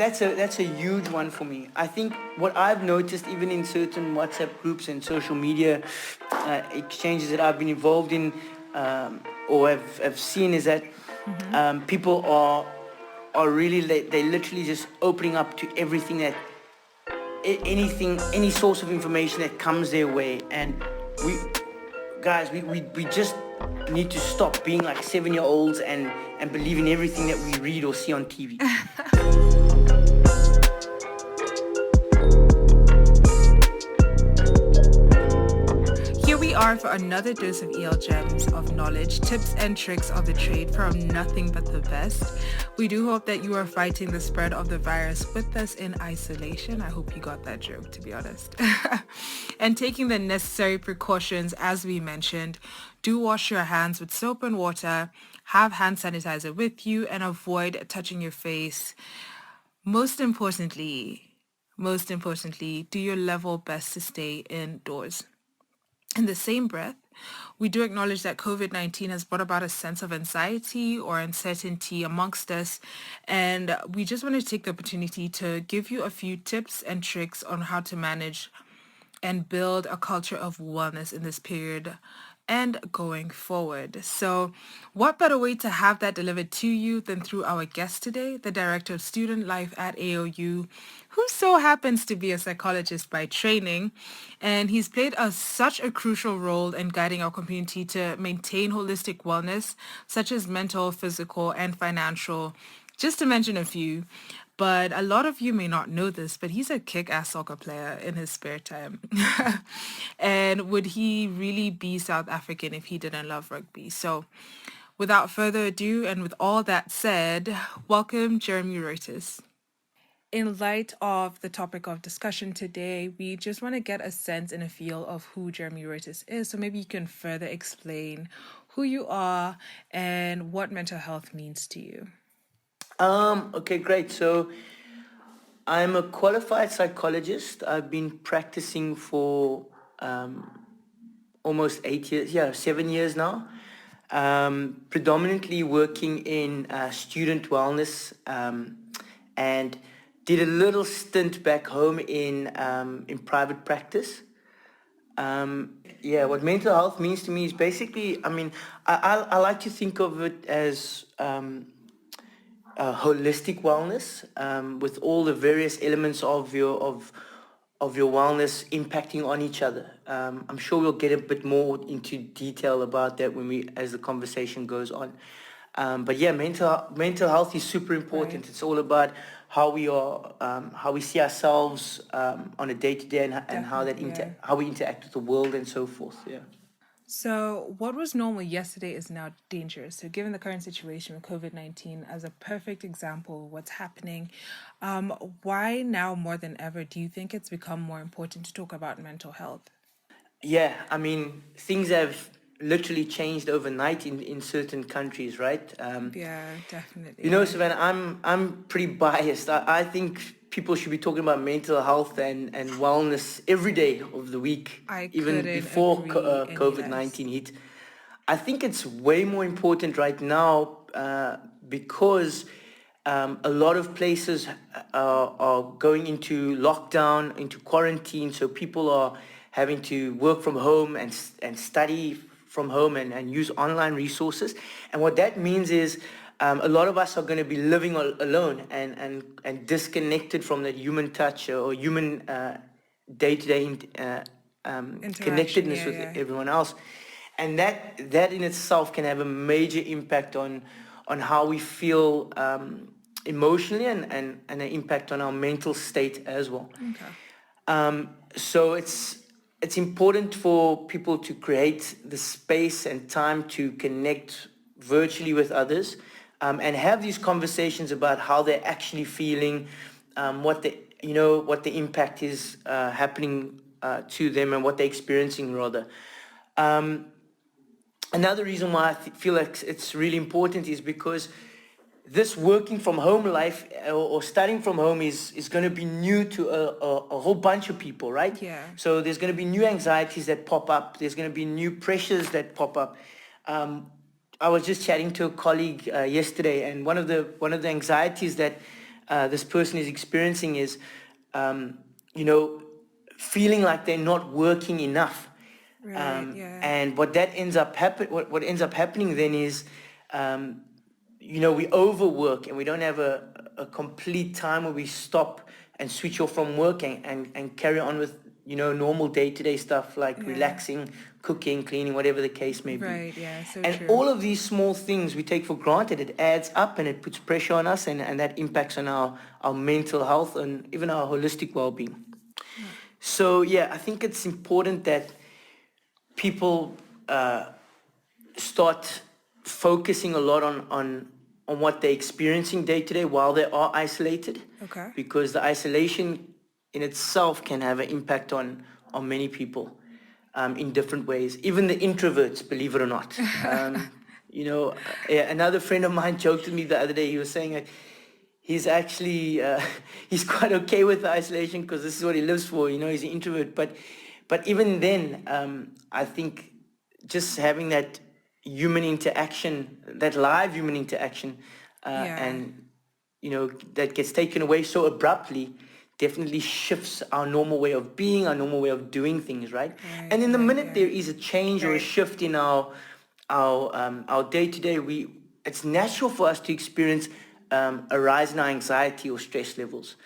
That's a huge one for me. I think what I've noticed, even in certain WhatsApp groups and social media exchanges that I've been involved in, or have seen, is that people are really, they literally just opening up to everything that anything, any source of information that comes their way. And we guys, we just need to stop being like 7-year-olds and believe in everything that we read or see on TV. Here we are for another dose of EL Gems of knowledge, tips and tricks of the trade from nothing but the best. We do hope that you are fighting the spread of the virus with us in isolation. I hope you got that joke, to be honest. And taking the necessary precautions, as we mentioned. Do wash your hands with soap and water, have hand sanitizer with you, and avoid touching your face. Most importantly, do your level best to stay indoors. In the same breath, we do acknowledge that COVID-19 has brought about a sense of anxiety or uncertainty amongst us, and we just want to take the opportunity to give you a few tips and tricks on how to manage and build a culture of wellness in this period and going forward. So what better way to have that delivered to you than through our guest today, the Director of Student Life at AOU, who so happens to be a psychologist by training. And he's played such a crucial role in guiding our community to maintain holistic wellness, such as mental, physical, and financial, just to mention a few. But a lot of you may not know this, but he's a kick-ass soccer player in his spare time. And would he really be South African if he didn't love rugby? So without further ado, and with all that said, welcome Jeremy Ruiters. In light of the topic of discussion today, we just want to get a sense and a feel of who Jeremy Ruiters is. So maybe you can further explain who you are and what mental health means to you. Okay, great. So I'm a qualified psychologist. I've been practicing for almost 8 years, 7 years now. Predominantly working in student wellness, and did a little stint back home in private practice. What mental health means to me is basically, I like to think of it as holistic wellness, with all the various elements of your wellness impacting on each other. I'm sure we'll get a bit more into detail about that as the conversation goes on. But yeah, mental health is super important. Right. It's all about how we see ourselves on a day-to-day and how we interact with the world and so forth. Yeah. So what was normal yesterday is now dangerous. So given the current situation with COVID-19 as a perfect example of what's happening, why now more than ever do you think it's become more important to talk about mental health? Yeah, things have literally changed overnight in certain countries, right? Yeah, definitely. Savannah, I'm pretty biased. I think people should be talking about mental health and wellness every day of the week, even before COVID-19 hit. I think it's way more important right now because a lot of places are going into lockdown, into quarantine, so people are having to work from home and study from home and use online resources. And what that means is a lot of us are going to be living alone and disconnected from that human touch or human day-to-day connectedness with everyone else. And that in itself can have a major impact on how we feel emotionally and an impact on our mental state as well. Okay. So it's important for people to create the space and time to connect virtually with others, and have these conversations about how they're actually feeling, what the impact is happening to them and what they're experiencing rather. Another reason why I feel like it's really important is because this working from home life or studying from home is going to be new to a whole bunch of people, right? Yeah. So there's going to be new anxieties that pop up. There's going to be new pressures that pop up. I was just chatting to a colleague yesterday, and one of the anxieties that this person is experiencing is, feeling like they're not working enough. And what ends up happening then is, we overwork and we don't have a complete time where we stop and switch off from work and carry on with, normal day-to-day stuff like relaxing, cooking, cleaning, whatever the case may be. Right, yeah, so and true. all of these small things we take for granted, it adds up and it puts pressure on us, and that impacts on our mental health and even our holistic well-being. So, I think it's important that people start focusing a lot on what they're experiencing day to day while they are isolated. Okay. Because the isolation in itself can have an impact on many people in different ways. Even the introverts, believe it or not. Another friend of mine joked with me the other day. He was saying that he's actually he's quite okay with the isolation because this is what he lives for. He's an introvert. But even then, I think just having that human interaction, that live human interaction, and that gets taken away so abruptly, definitely shifts our normal way of being, our normal way of doing things, right? And in the minute there is a change or a shift in our day-to-day, it's natural for us to experience a rise in our anxiety or stress levels.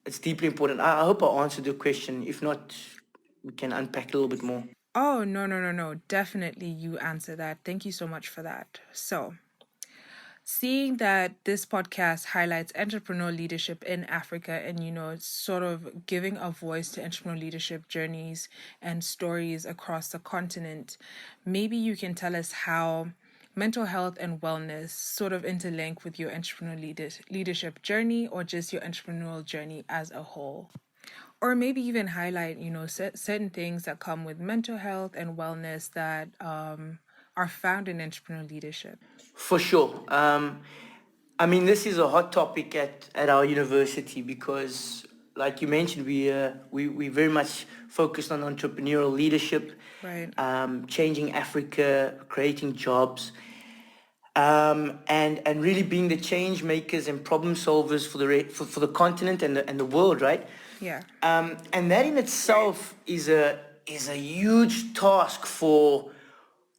It's deeply important. I hope I answered your question. If not, we can unpack a little bit more. Oh, no. Definitely you answer that. Thank you so much for that. So, seeing that this podcast highlights entrepreneurial leadership in Africa and, sort of giving a voice to entrepreneurial leadership journeys and stories across the continent, maybe you can tell us how mental health and wellness sort of interlink with your entrepreneurial leadership journey or just your entrepreneurial journey as a whole. Or maybe even highlight, certain things that come with mental health and wellness that are found in entrepreneurial leadership. For sure. This is a hot topic at our university because, like you mentioned, we very much focused on entrepreneurial leadership, right? Changing Africa, creating jobs, and really being the change makers and problem solvers for the continent and the world, right? Yeah. And that in itself is a huge task for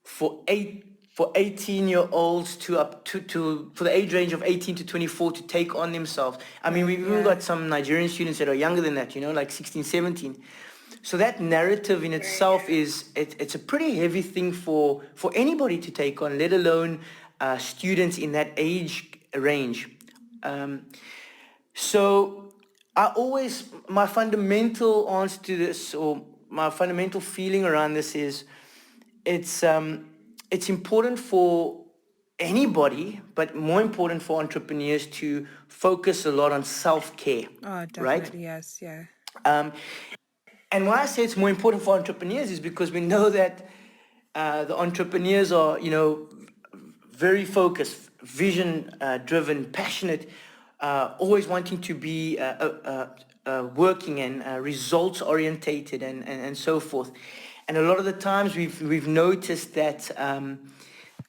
18-year-olds for the age range of 18 to 24 to take on themselves. We've even got some Nigerian students that are younger than that, like 16, 17. So that narrative in itself it's a pretty heavy thing for anybody to take on, let alone students in that age range. So my fundamental answer to this, or my fundamental feeling around this is, it's important for anybody, but more important for entrepreneurs to focus a lot on self-care. Oh, definitely, right? Yes, yeah. And why I say it's more important for entrepreneurs is because we know that the entrepreneurs are, very focused, vision-driven, passionate, always wanting to be working and results-orientated and so forth. And a lot of the times we've noticed that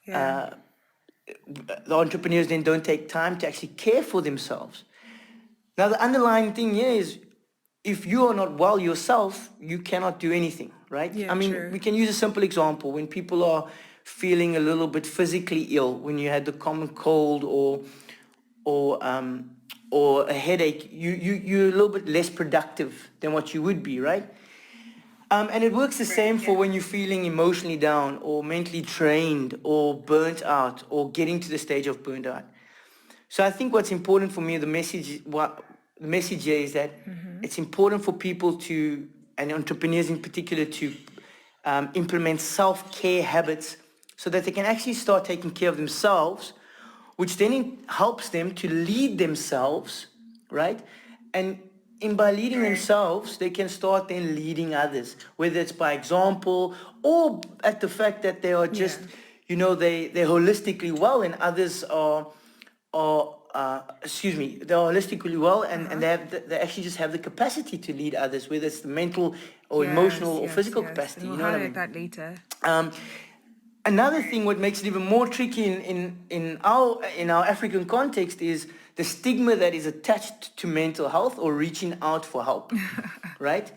the entrepreneurs then don't take time to actually care for themselves. Now, the underlying thing here is, if you are not well yourself, you cannot do anything, right? True. We can use a simple example. When people are feeling a little bit physically ill, when you had the common cold or a headache, you're a little bit less productive than what you would be, right? And it works the same for when you're feeling emotionally down or mentally drained or burnt out or getting to the stage of burnt out. So I think what's important for me, the message here is that it's important for people and entrepreneurs in particular, to implement self-care habits so that they can actually start taking care of themselves, which then helps them to lead themselves, right? And by leading themselves, they can start then leading others, whether it's by example or at the fact that they are just, they're holistically well, and others they're holistically well, and they actually just have the capacity to lead others, whether it's the mental or emotional or physical capacity. We'll highlight that later. Another thing, what makes it even more tricky in our African context is the stigma that is attached to mental health or reaching out for help, right?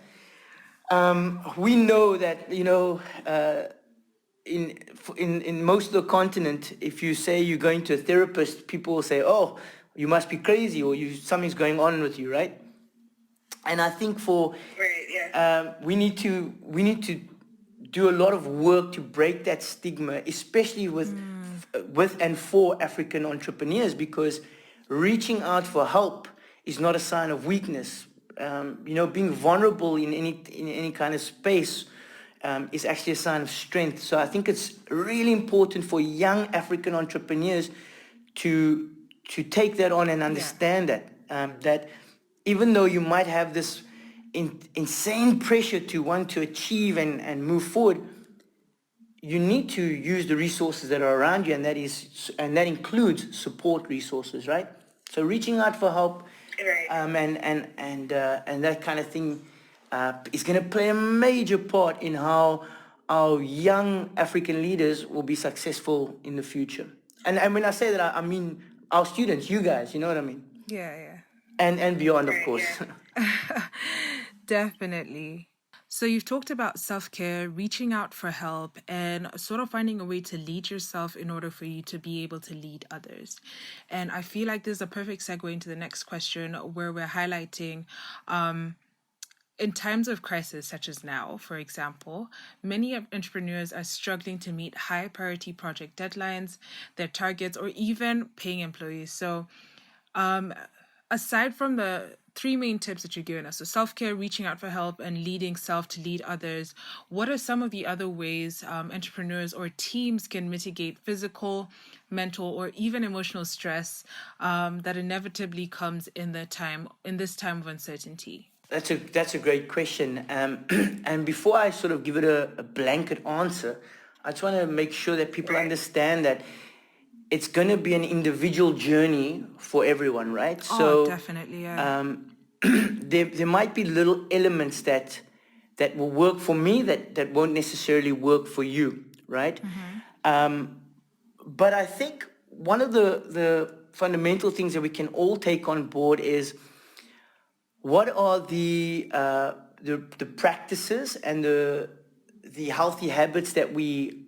We know that, in most of the continent, if you say you're going to a therapist, people will say, "Oh, you must be crazy," or something's going on with you, right? And I think we need to do a lot of work to break that stigma, especially with and for African entrepreneurs, because reaching out for help is not a sign of weakness. Being vulnerable in any kind of space is actually a sign of strength. So I think it's really important for young African entrepreneurs to take that on and understand that even though you might have this insane pressure to want to achieve and move forward, you need to use the resources that are around you, and that includes support resources, right? So reaching out for help, and that kind of thing is going to play a major part in how our young African leaders will be successful in the future. And when I say that, I mean our students, you guys, you know what I mean? Yeah. And beyond, of course. Definitely. So you've talked about self-care, reaching out for help, and sort of finding a way to lead yourself in order for you to be able to lead others. And I feel like this is a perfect segue into the next question, where we're highlighting in times of crisis, such as now, for example, many entrepreneurs are struggling to meet high priority project deadlines, their targets, or even paying employees. So aside from the three main tips that you're giving us, so self-care, reaching out for help, and leading self to lead others, what are some of the other ways entrepreneurs or teams can mitigate physical, mental, or even emotional stress that inevitably comes in this time of uncertainty? That's a great question. And before I sort of give it a blanket answer, I just want to make sure that people understand that it's going to be an individual journey for everyone, right? So definitely, yeah. There might be little elements that will work for me that won't necessarily work for you, right? But I think one of the fundamental things that we can all take on board is, what are the practices and the healthy habits that we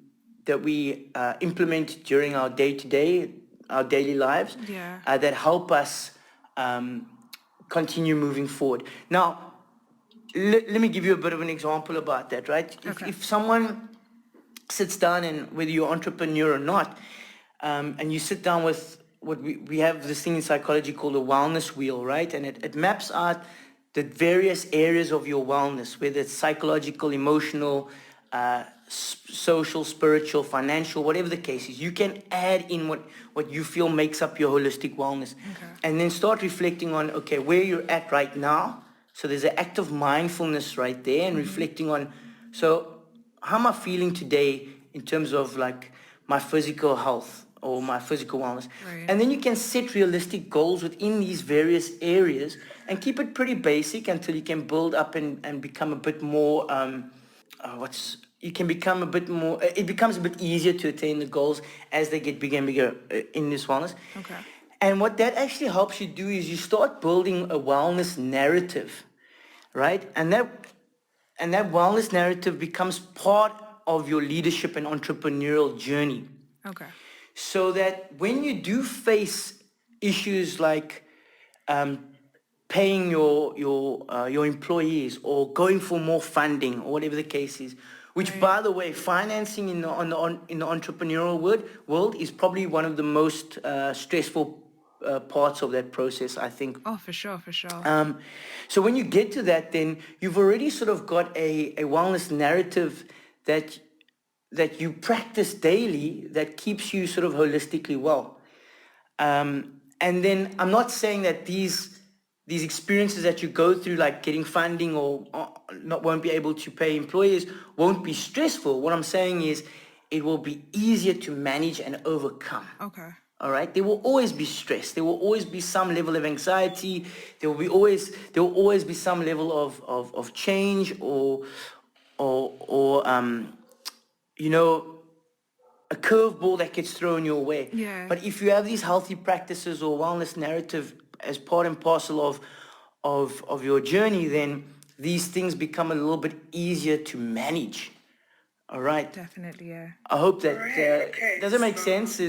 implement during our day-to-day, our daily lives, that help us continue moving forward. Now, let me give you a bit of an example about that, right? Okay. If someone sits down, and whether you're an entrepreneur or not, and you sit down with what we have this thing in psychology called a wellness wheel, right? And it maps out the various areas of your wellness, whether it's psychological, emotional, social, spiritual, financial, whatever the case is. You can add in what you feel makes up your holistic wellness. And then start reflecting on, okay, where you're at right now. So there's an act of mindfulness right there, and reflecting on, so how am I feeling today in terms of like my physical health or my physical wellness? Right. And then you can set realistic goals within these various areas and keep it pretty basic until you can build up and become a bit more, it becomes a bit easier to attain the goals as they get bigger and bigger in this wellness. Okay. And what that actually helps you do is you start building a wellness narrative, right? And that wellness narrative becomes part of your leadership and entrepreneurial journey. Okay. So that when you do face issues like paying your employees, or going for more funding, or whatever the case is, which, by the way, financing in the entrepreneurial world is probably one of the most stressful parts of that process, I think. Oh, for sure. So when you get to that, then you've already sort of got a wellness narrative that you practice daily that keeps you sort of holistically well. And then I'm not saying that these experiences that you go through, like getting funding or won't be able to pay employees, won't be stressful. What I'm saying is it will be easier to manage and overcome. Okay. All right. There will always be stress. There will always be some level of anxiety. There will always be some level of change or a curveball that gets thrown your way. Yeah. But if you have these healthy practices or wellness narrative as part and parcel of your journey, then these things become a little bit easier to manage. All right. Definitely, yeah. I hope that does it make sense?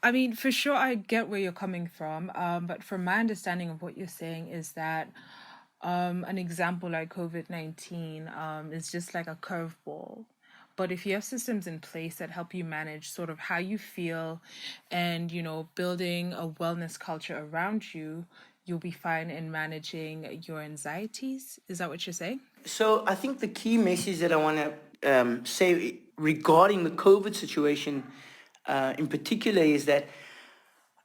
I mean, for sure, I get where you're coming from. But from my understanding of what you're saying is that an example like COVID-19 is just like a curveball. But if you have systems in place that help you manage sort of how you feel and, building a wellness culture around you, you'll be fine in managing your anxieties. Is that what you're saying? So I think the key message that I want to say regarding the COVID situation in particular is that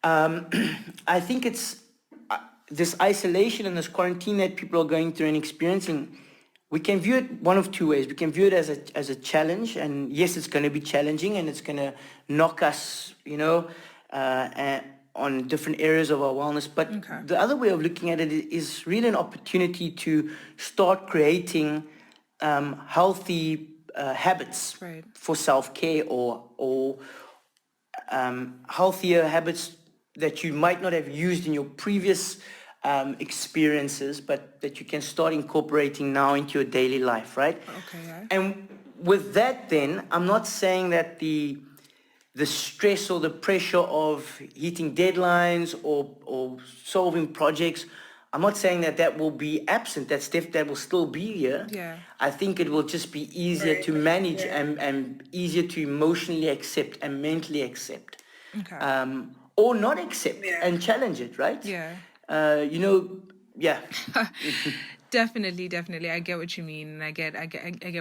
I think it's this isolation and this quarantine that people are going through and experiencing. We can view it one of two ways. We can view it as a challenge, and yes, it's going to be challenging, and it's going to knock us, on different areas of our wellness. But the other way of looking at it is really an opportunity to start creating healthy habits for self-care or healthier habits that you might not have used in your previous experiences, but that you can start incorporating now into your daily life, right? Okay. Yeah. And with that, then, I'm not saying that the stress or the pressure of hitting deadlines or solving projects, I'm not saying that will be absent. That will still be here. Yeah. I think it will just be easier to manage and easier to emotionally accept and mentally accept. Okay. Or not accept and challenge it, right? Yeah. Yeah. Definitely. I get what you mean, and I get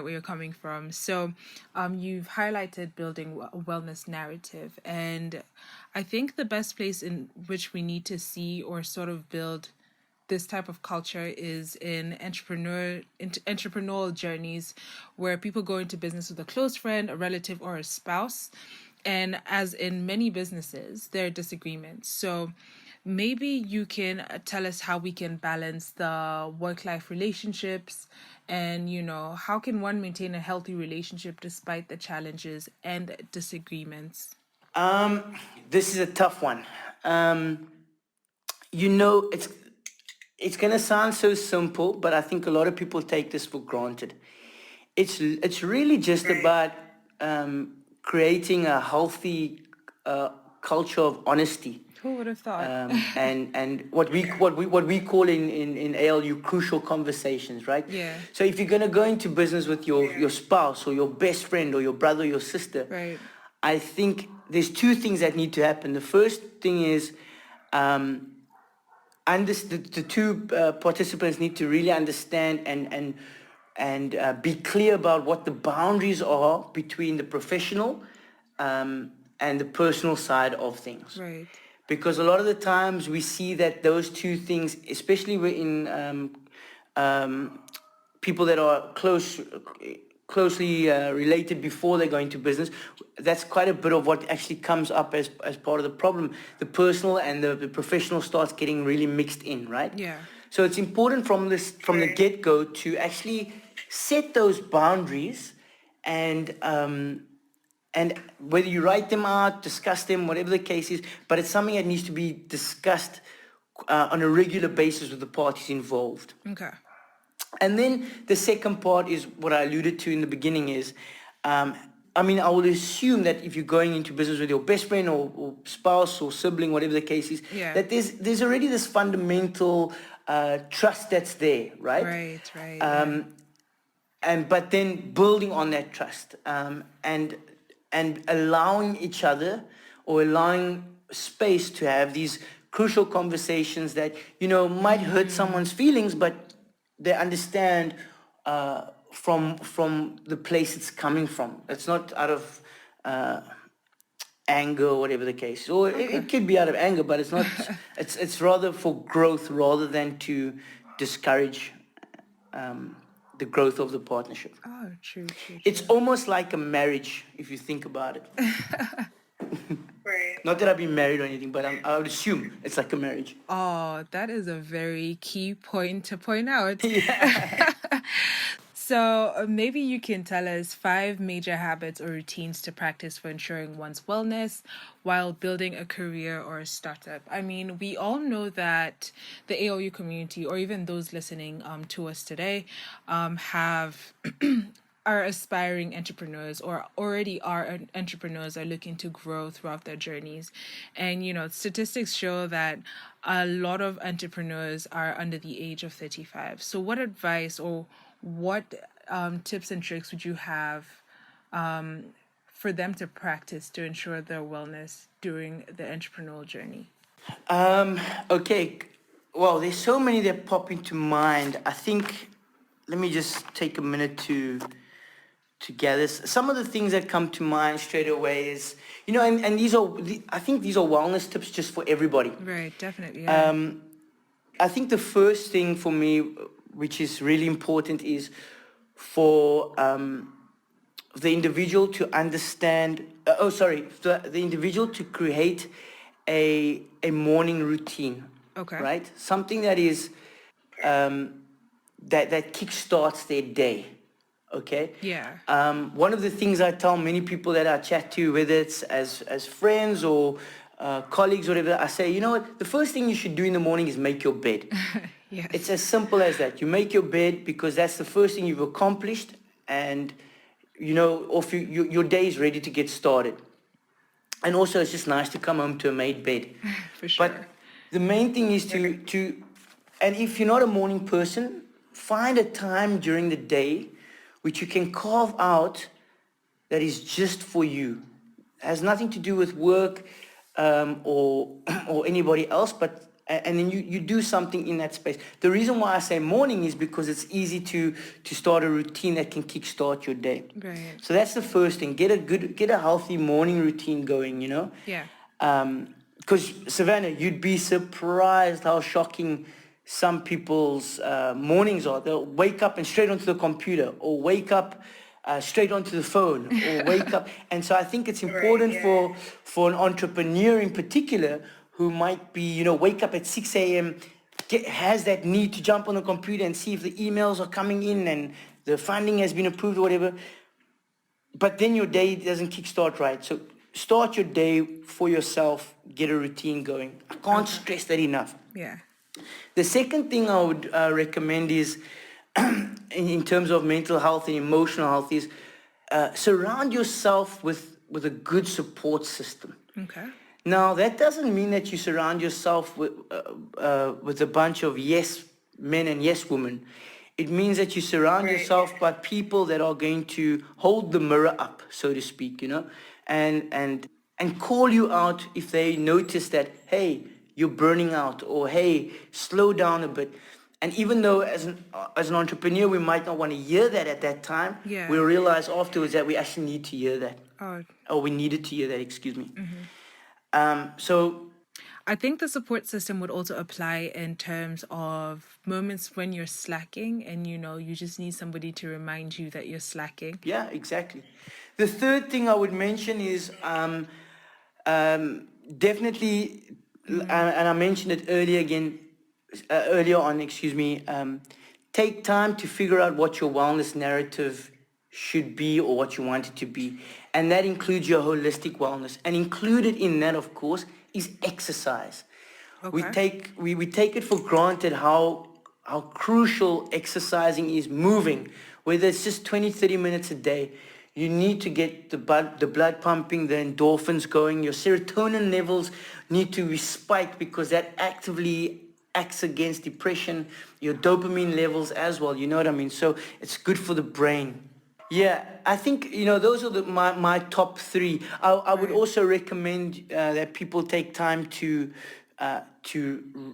where you're coming from. So, you've highlighted building a wellness narrative, and I think the best place in which we need to see or sort of build this type of culture is in entrepreneurial journeys, where people go into business with a close friend, a relative, or a spouse, and as in many businesses, there are disagreements. So maybe you can tell us how we can balance the work-life relationships and, how can one maintain a healthy relationship despite the challenges and disagreements? This is a tough one. It's going to sound so simple, but I think a lot of people take this for granted. It's really just about creating a healthy culture of honesty. Who would have thought? And what we call in ALU crucial conversations, right? Yeah. So if you're gonna go into business with your spouse or your best friend or your brother or your sister, right, I think there's two things that need to happen. The first thing is, the two participants need to really understand and be clear about what the boundaries are between the professional and the personal side of things. Right. Because a lot of the times we see that those two things, especially in people that are closely related before they go into business, that's quite a bit of what actually comes up as part of the problem. The personal and the professional starts getting really mixed in, right? Yeah. So it's important from the get-go to actually set those boundaries and whether you write them out, discuss them, whatever the case is, but it's something that needs to be discussed on a regular basis with the parties involved. Okay. And then the second part is what I alluded to in the beginning is, I would assume that if you're going into business with your best friend or spouse or sibling, whatever the case is, that there's already this fundamental trust that's there, right? Right. But then building on that trust and allowing each other or allowing space to have these crucial conversations that, might hurt someone's feelings, but they understand from the place it's coming from. It's not out of anger or whatever the case. Or it could be out of anger, but it's not. It's rather for growth rather than to discourage the growth of the partnership. Oh, true. It's almost like a marriage if you think about it. Right. Not that I've been married or anything, but I would assume it's like a marriage. Oh, that is a very key point to point out. Yeah. So maybe you can tell us 5 major habits or routines to practice for ensuring one's wellness while building a career or a startup. I mean, we all know that the AOU community, or even those listening to us today, have are aspiring entrepreneurs or already are entrepreneurs, are looking to grow throughout their journeys. And, statistics show that a lot of entrepreneurs are under the age of 35. So what advice or what tips and tricks would you have for them to practice to ensure their wellness during the entrepreneurial journey? Okay. Well, there's so many that pop into mind. I think, let me just take a minute to gather. Some of the things that come to mind straight away is, and these are, I think these are wellness tips just for everybody. Right, definitely. Yeah. I think the first thing for me, which is really important, is for the individual to understand, the individual to create a morning routine. Okay. Right? Something that is, that kickstarts their day. Okay? Yeah. One of the things I tell many people that I chat to, whether it's as friends or colleagues, whatever, I say, you know what, the first thing you should do in the morning is make your bed. Yes. It's as simple as that. You make your bed because that's the first thing you've accomplished, and your day is ready to get started. And also, it's just nice to come home to a made bed. For sure. But the main thing is to, and if you're not a morning person, find a time during the day which you can carve out that is just for you. It has nothing to do with work or anybody else, but and then you do something in that space. The reason why I say morning is because it's easy to start a routine that can kickstart your day. Right. So that's the first thing. Get a healthy morning routine going, Yeah. Because Savannah, you'd be surprised how shocking some people's mornings are. They'll wake up and straight onto the computer, or wake up straight onto the phone, or wake up. And so I think it's important for an entrepreneur in particular who might be, wake up at 6 a.m., has that need to jump on the computer and see if the emails are coming in and the funding has been approved or whatever. But then your day doesn't kickstart right. So start your day for yourself, get a routine going. I can't stress that enough. Yeah. The second thing I would recommend is, in terms of mental health and emotional health, is surround yourself with a good support system. Okay. Now, that doesn't mean that you surround yourself with a bunch of yes men and yes women. It means that you surround yourself by people that are going to hold the mirror up, so to speak, and call you out if they notice that, hey, you're burning out, or hey, slow down a bit. And even though as an entrepreneur, we might not want to hear that at that time, we'll realize afterwards that we actually need to hear that. Or we needed to hear that, excuse me. Mm-hmm. So I think the support system would also apply in terms of moments when you're slacking and, you just need somebody to remind you that you're slacking. Yeah, exactly. The third thing I would mention is definitely, and I mentioned it earlier on, take time to figure out what your wellness narrative should be or what you want it to be. And that includes your holistic wellness. And included in that, of course, is exercise. Okay. We take it for granted how crucial exercising is, moving. Whether it's just 20, 30 minutes a day, you need to get the blood pumping, the endorphins going. Your serotonin levels need to be spiked because that actively acts against depression. Your dopamine levels as well, you know what I mean? So it's good for the brain. Yeah, I think, those are my top three. I would also recommend that people take time to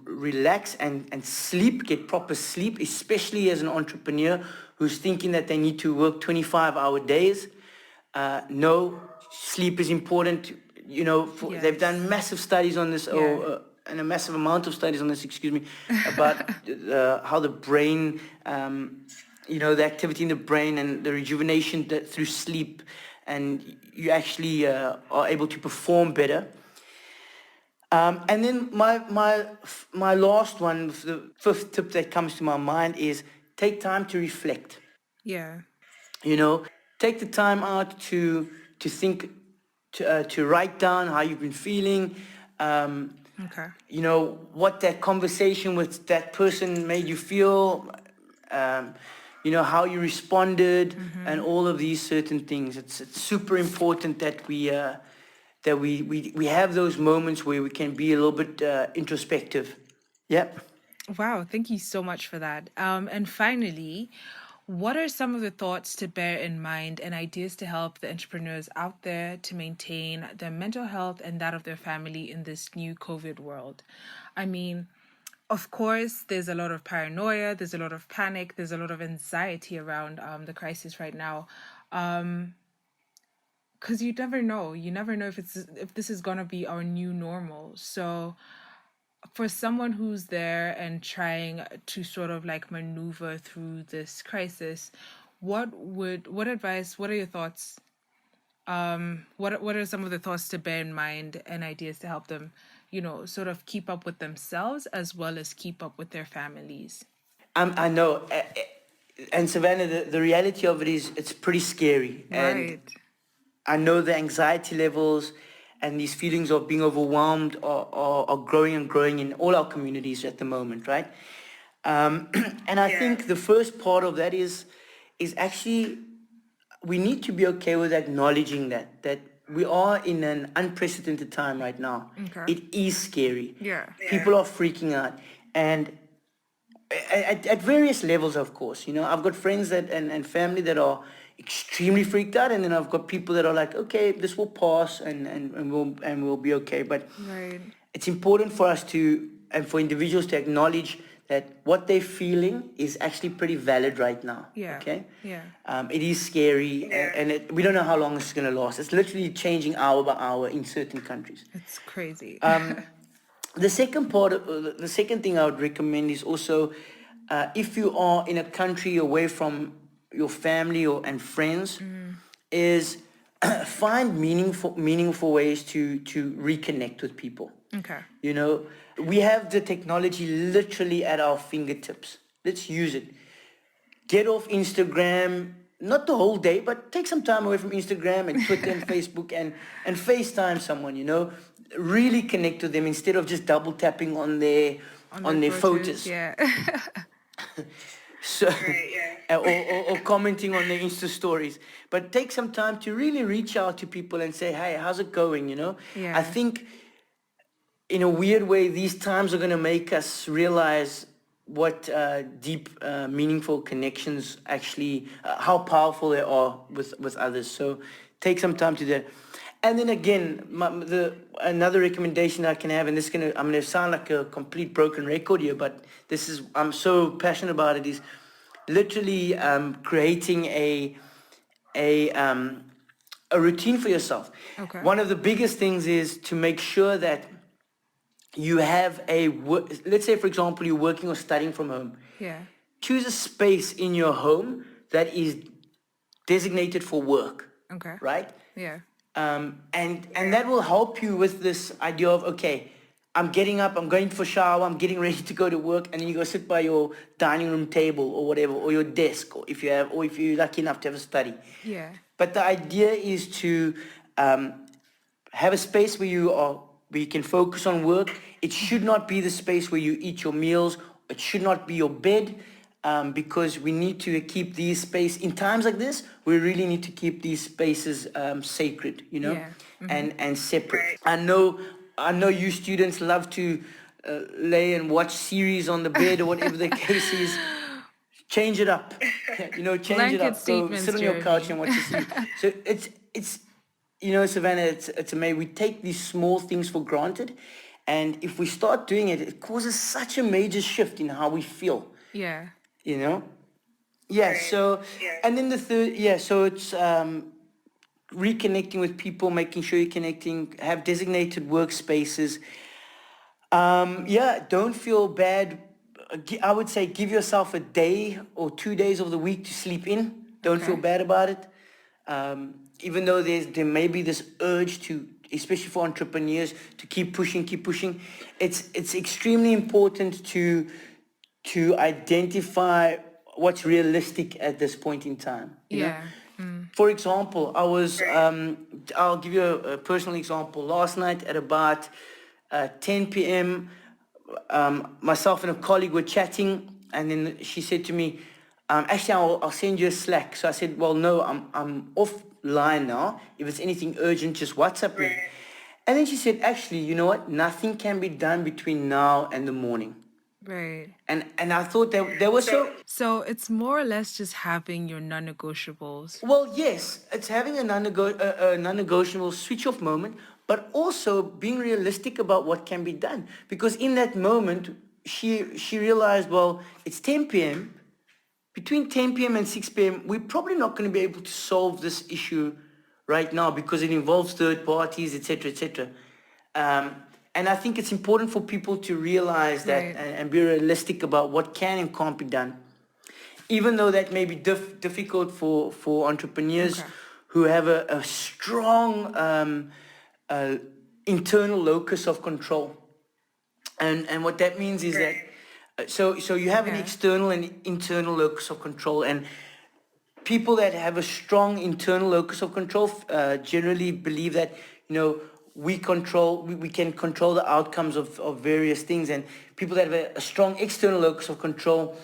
relax and sleep, get proper sleep, especially as an entrepreneur who's thinking that they need to work 25-hour days. No, sleep is important. They've done massive studies on this, and a massive amount of studies on this, about how the brain... the activity in the brain and the rejuvenation through sleep, and you actually are able to perform better. And then my last one, the fifth tip that comes to my mind is take time to reflect. Yeah. Take the time out to think, to write down how you've been feeling. Okay. What that conversation with that person made you feel. How you responded, and all of these certain things. It's super important that we have those moments where we can be a little bit introspective. Yep. Wow, thank you so much for that. And finally, what are some of the thoughts to bear in mind and ideas to help the entrepreneurs out there to maintain their mental health and that of their family in this new COVID world? I mean, of course, there's a lot of paranoia, there's a lot of panic, there's a lot of anxiety around the crisis right now. Because you never know. You never know if this is going to be our new normal. So for someone who's there and trying to sort of like maneuver through this crisis, what advice, what are your thoughts? What are some of the thoughts to bear in mind and ideas to help them, sort of keep up with themselves as well as keep up with their families? I know. And Savannah, the reality of it is it's pretty scary. Right. And I know the anxiety levels and these feelings of being overwhelmed are growing and growing in all our communities at the moment, right? And I think the first part of that is actually we need to be okay with acknowledging that we are in an unprecedented time right now. Okay. It is scary. Yeah. People are freaking out, and at various levels, of course. I've got friends and family that are extremely freaked out, and then I've got people that are like, okay, this will pass and we'll be okay. But Right. it's important for us and for individuals to acknowledge that what they're feeling is actually pretty valid right now. Yeah. Okay. Yeah. It is scary, and we don't know how long it's going to last. It's literally changing hour by hour in certain countries. It's crazy. The second thing I would recommend is also, if you are in a country away from your family and friends, is find meaningful ways to reconnect with people. Okay. We have the technology literally at our fingertips. Let's use it. Get off Instagram, not the whole day, but take some time away from Instagram and Twitter and Facebook and FaceTime someone, really connect with them instead of just double tapping on their photos. Yeah. So, or commenting on their Insta stories. But take some time to really reach out to people and say, hey, how's it going, Yeah. I think in a weird way, these times are going to make us realize what deep, meaningful connections actually, how powerful they are with others. So take some time to do that. And then again, another recommendation I can have, and I'm gonna sound like a complete broken record here, but I'm so passionate about it, is literally creating a routine for yourself. Okay. One of the biggest things is to make sure that you have let's say, for example, you're working or studying from home. Yeah. Choose a space in your home that is designated for work. Okay. Right? Yeah. And that will help you with this idea of, okay, I'm getting up, I'm going for a shower, I'm getting ready to go to work, and then you go sit by your dining room table or whatever, or your desk, or if you're lucky enough to have a study. Yeah. But the idea is to have a space where you can focus on work. It should not be the space where you eat your meals. It should not be your bed, because we need to keep these spaces in times like this. We really need to keep these spaces sacred, Yeah. and separate. I know you students love to lay and watch series on the bed or whatever the case is. Change it up, change Blanket it up. Go statements, sit on your couch Jeremy. and watch a series. So it's Savannah, it's amazing. We take these small things for granted, and if we start doing it, it causes such a major shift in how we feel. Yeah. So, and then the third, so it's reconnecting with people, making sure you're connecting, have designated workspaces. Don't feel bad. I would say give yourself a day or 2 days of the week to sleep in. Don't feel bad about it. Even though there may be this urge to, especially for entrepreneurs, to keep pushing. It's extremely important to identify what's realistic at this point in time. You know? For example, I'll give you a personal example. Last night at about 10 p.m., myself and a colleague were chatting, and then she said to me, actually, I'll send you a Slack. So I said, well, no, I'm offline now. If it's anything urgent, just WhatsApp me. And then she said, actually, you know what? Nothing can be done between now and the morning. Right. And I thought that was so... So it's more or less just having your non-negotiables. Well, yes, it's having a non-negotiable switch-off moment, but also being realistic about what can be done. Because in that moment, she realized, well, it's 10 p.m., between 10 p.m. and 6 p.m., we're probably not going to be able to solve this issue right now because it involves third parties, etc., etc. And I think it's important for people to realize that and be realistic about what can and can't be done. Even though that may be difficult for entrepreneurs who have a strong internal locus of control. And what that means is that so you have an external and internal locus of control, and people that have a strong internal locus of control generally believe that, you know, we can control the outcomes of various things, and people that have a strong external locus of control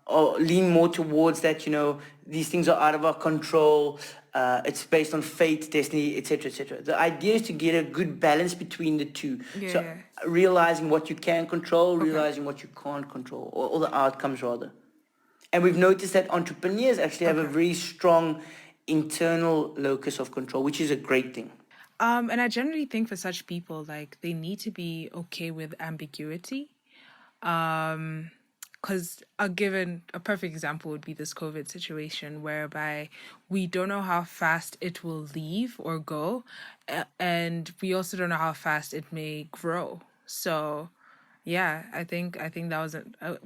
or lean more towards that, you know, these things are out of our control, it's based on fate, destiny, etc., etc. The idea is to get a good balance between the two. So realizing what you can control, realizing what you can't control, or the outcomes rather. And we've noticed that entrepreneurs actually have a very strong internal locus of control, which is a great thing. And I generally think for such people, like, they need to be okay with ambiguity. Because a perfect example would be this COVID situation, whereby we don't know how fast it will leave or go, and we also don't know how fast it may grow. So, yeah, I think that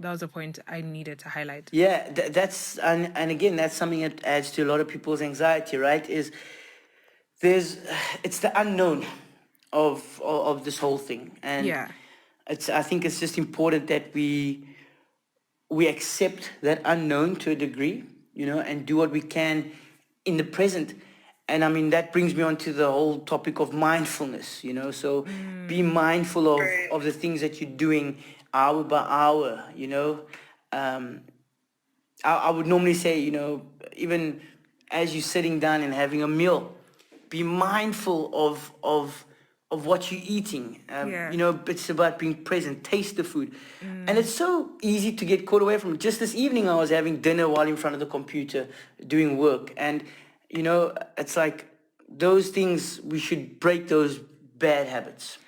was a point I needed to highlight. Yeah, that's and again, that's something that adds to a lot of people's anxiety, right? It's the unknown of this whole thing, and I think it's just important that we accept that unknown to a degree, you know, and do what we can in the present. And I mean, that brings me on to the whole topic of mindfulness, you know, so be mindful of the things that you're doing hour by hour, you know. I would normally say, you know, even as you're sitting down and having a meal, be mindful of what you're eating. You know, it's about being present, taste the food. And it's so easy to get caught away from it. Just this evening, I was having dinner while in front of the computer doing work. And, you know, it's like those things, we should break those bad habits.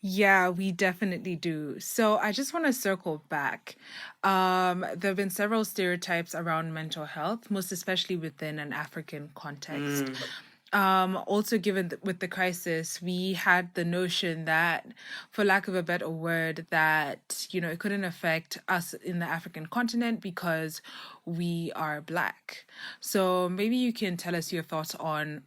Yeah, we definitely do. So I just want to circle back. There have been several stereotypes around mental health, most especially within an African context. Also, given with the crisis, we had the notion that, for lack of a better word, that, you know, it couldn't affect us in the African continent because we are Black. So maybe you can tell us your thoughts on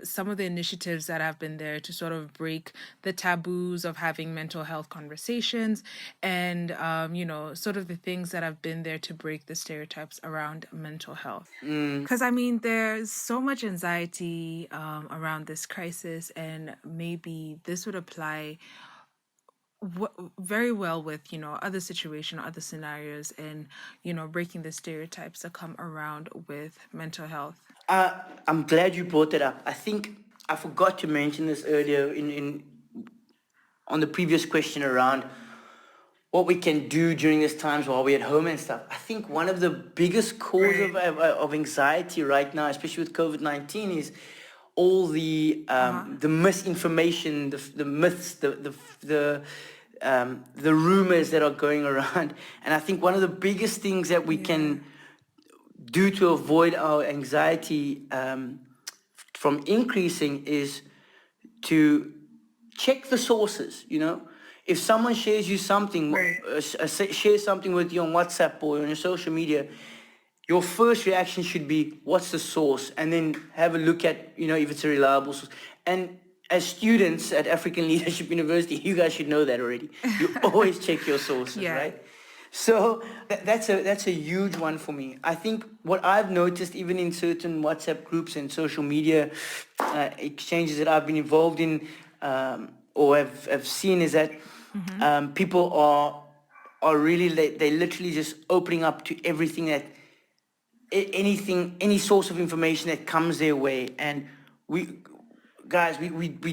some of the initiatives that have been there to sort of break the taboos of having mental health conversations, and, you know, sort of the things that have been there to break the stereotypes around mental health. Because, I mean, there's so much anxiety around this crisis, and maybe this would apply very well with, you know, other situations, other scenarios, and, you know, breaking the stereotypes that come around with mental health. I'm glad you brought that up. I think I forgot to mention this earlier on the previous question around what we can do during these times while we're at home and stuff. I think one of the biggest causes of anxiety right now, especially with COVID-19, is all the misinformation, the myths, the rumors that are going around. And I think one of the biggest things that we can do to avoid our anxiety from increasing is to check the sources. You know, if someone shares you something, shares something with you on WhatsApp or on your social media, your first reaction should be, what's the source? And then have a look at, you know, if it's a reliable source. And as students at African Leadership University, you guys should know that already. You always check your sources, right? So that's a huge one for me. I think what I've noticed, even in certain WhatsApp groups and social media exchanges that I've been involved in, or have seen, is that people are really, they're literally just opening up to everything that any source of information that comes their way. And we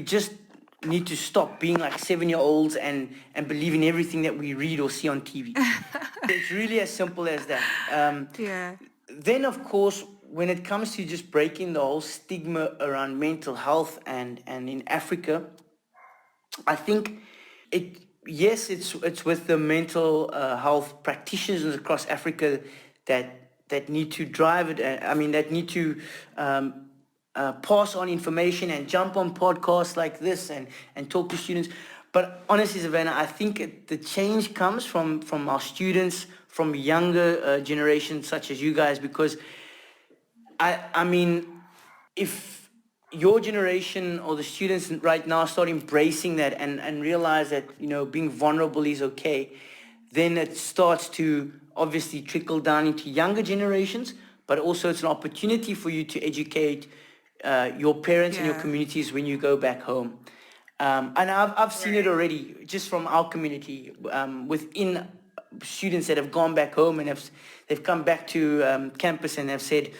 just need to stop being like 7-year-olds and believe in everything that we read or see on TV. It's really as simple as that. Yeah. Then, of course, when it comes to just breaking the whole stigma around mental health and in Africa, I think it's with the mental health practitioners across Africa that need to drive it. That need to pass on information and jump on podcasts like this and talk to students. But honestly, Savannah, I think the change comes from our students, from younger generations such as you guys, because if your generation or the students right now start embracing that and realize that, being vulnerable is okay, then it starts to obviously trickle down into younger generations, but also it's an opportunity for you to educate your parents and your communities when you go back home. And I've seen it already just from our community, within students that have gone back home and they've come back to campus and have said,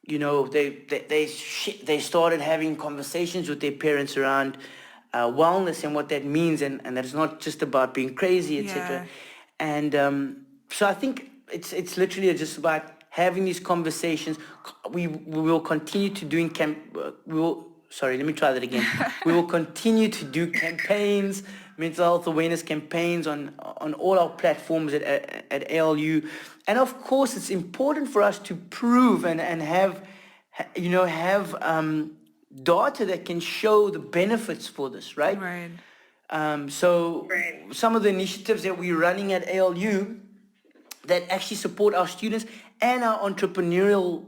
they started having conversations with their parents around wellness and what that means, and that it's not just about being crazy, etc. And so I think it's literally just about having these conversations. We will continue to doing let me try that again. We will continue to do campaigns, mental health awareness campaigns on all our platforms at ALU. And of course, it's important for us to prove and have data that can show the benefits for this, right? Right. Some of the initiatives that we're running at ALU that actually support our students and our entrepreneurial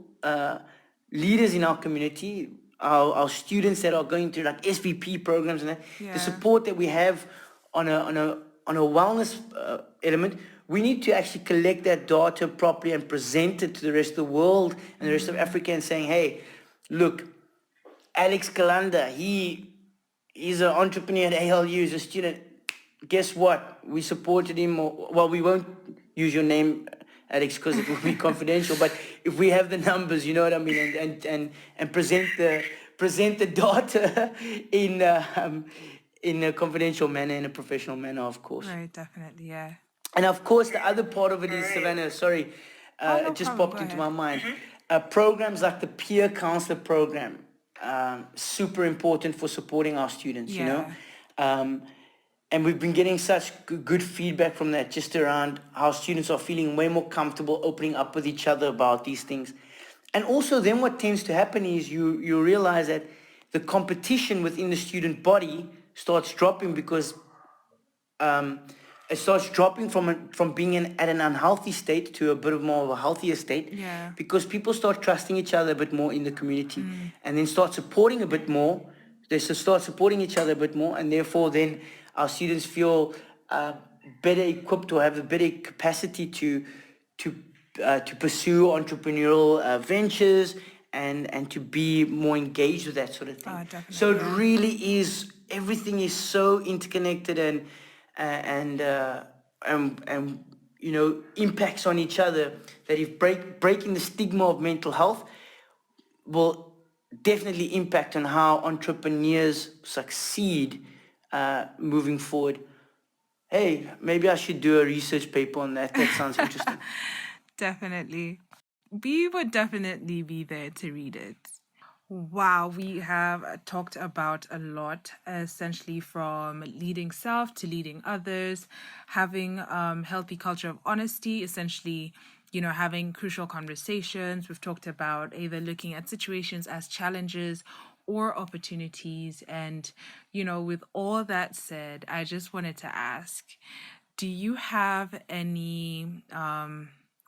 leaders in our community, our students that are going through like SVP programs and that, the support that we have on a wellness element, we need to actually collect that data properly and present it to the rest of the world and the rest of Africa and saying, hey, look, Alex Kalanda, he's an entrepreneur at ALU, he's a student. Guess what? We supported him. We won't use your name, Alex, because it will be confidential. But if we have the numbers, you know what I mean, and present the data in a confidential manner, in a professional manner, of course. Right, definitely, yeah. And of course, the other part of it is, Savannah, sorry, it just popped into my mind. Programs like the peer counselor program, super important for supporting our students, you know. And we've been getting such good feedback from that, just around how students are feeling way more comfortable opening up with each other about these things. And also then what tends to happen is you realize that the competition within the student body starts dropping, because it starts dropping from being at an unhealthy state to a bit of more of a healthier state, because people start trusting each other a bit more in the community, and then start supporting a bit more. They start supporting each other a bit more, and therefore then our students feel better equipped or have a better capacity to pursue entrepreneurial ventures and to be more engaged with that sort of thing. So it really is, everything is so interconnected and impacts on each other, that if breaking the stigma of mental health will definitely impact on how entrepreneurs succeed moving forward. Hey, maybe I should do a research paper on that. That sounds interesting. Definitely. We would definitely be there to read it. Wow, we have talked about a lot, essentially from leading self to leading others, having healthy culture of honesty, essentially, having crucial conversations. We've talked about either looking at situations as challenges or opportunities. And, with all that said, I just wanted to ask, do you have any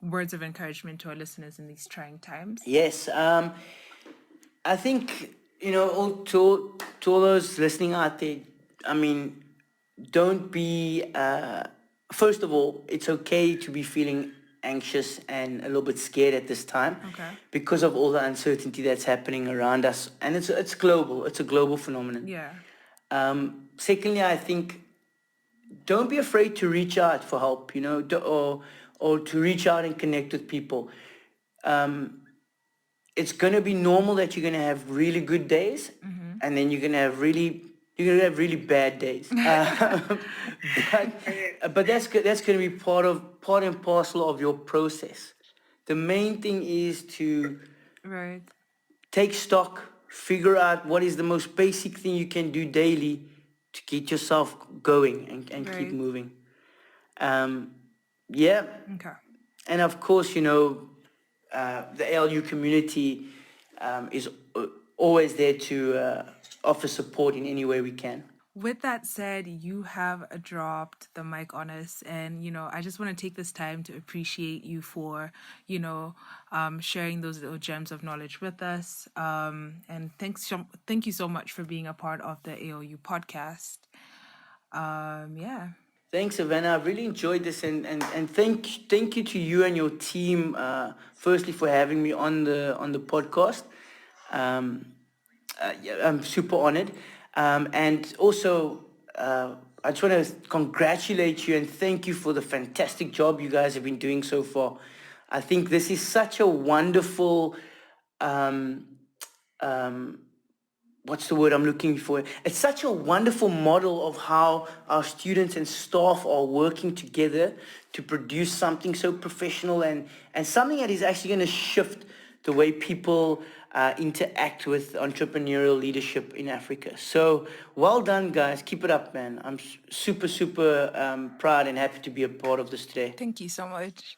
words of encouragement to our listeners in these trying times? Yes. I think, to all those listening out there, don't be first of all, it's okay to be feeling anxious and a little bit scared at this time because of all the uncertainty that's happening around us, and it's global. It's a global phenomenon. Secondly, I think don't be afraid to reach out for help, or to reach out and connect with people. It's going to be normal that you're going to have really good days, and then you're going to have really bad days. But that's going to be part and parcel of your process. The main thing is to take stock, figure out what is the most basic thing you can do daily to get yourself going and keep moving. And of course, the ALU community is always there to offer support in any way we can. With that said, you have dropped the mic on us, and I just want to take this time to appreciate you for sharing those little gems of knowledge with us, and thank you so much for being a part of the ALU podcast. Thanks, Savannah. I've really enjoyed this, and thank you to you and your team, firstly, for having me on the podcast. I'm super honored. And also, I just want to congratulate you and thank you for the fantastic job you guys have been doing so far. I think this is such a wonderful, what's the word I'm looking for? It's such a wonderful model of how our students and staff are working together to produce something so professional and something that is actually going to shift the way people interact with entrepreneurial leadership in Africa. So well done, guys. Keep it up, man. I'm super proud and happy to be a part of this today. Thank you so much.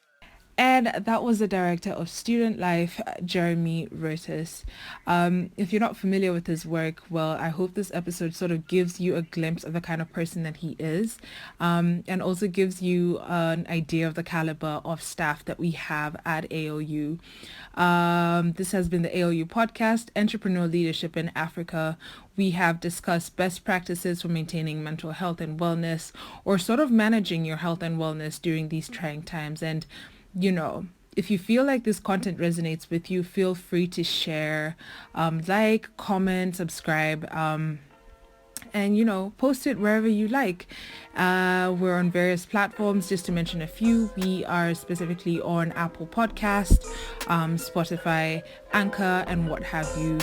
And that was the director of student life, Jeremy Ruiters. If you're not familiar with his work, well, I hope this episode sort of gives you a glimpse of the kind of person that he is, and also gives you an idea of the caliber of staff that we have at ALU. This has been the ALU podcast, Entrepreneur Leadership in Africa. We have discussed best practices for maintaining mental health and wellness, or sort of managing your health and wellness during these trying times. And if you feel like this content resonates with you, feel free to share, like, comment, subscribe, and post it wherever you like. We're on various platforms, just to mention a few. We are specifically on Apple Podcast, Spotify, Anchor, and what have you.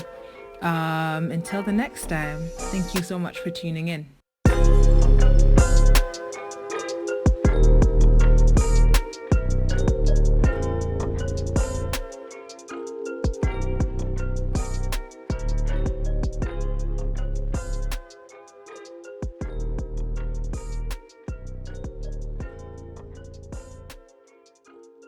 Until the next time, thank you so much for tuning in.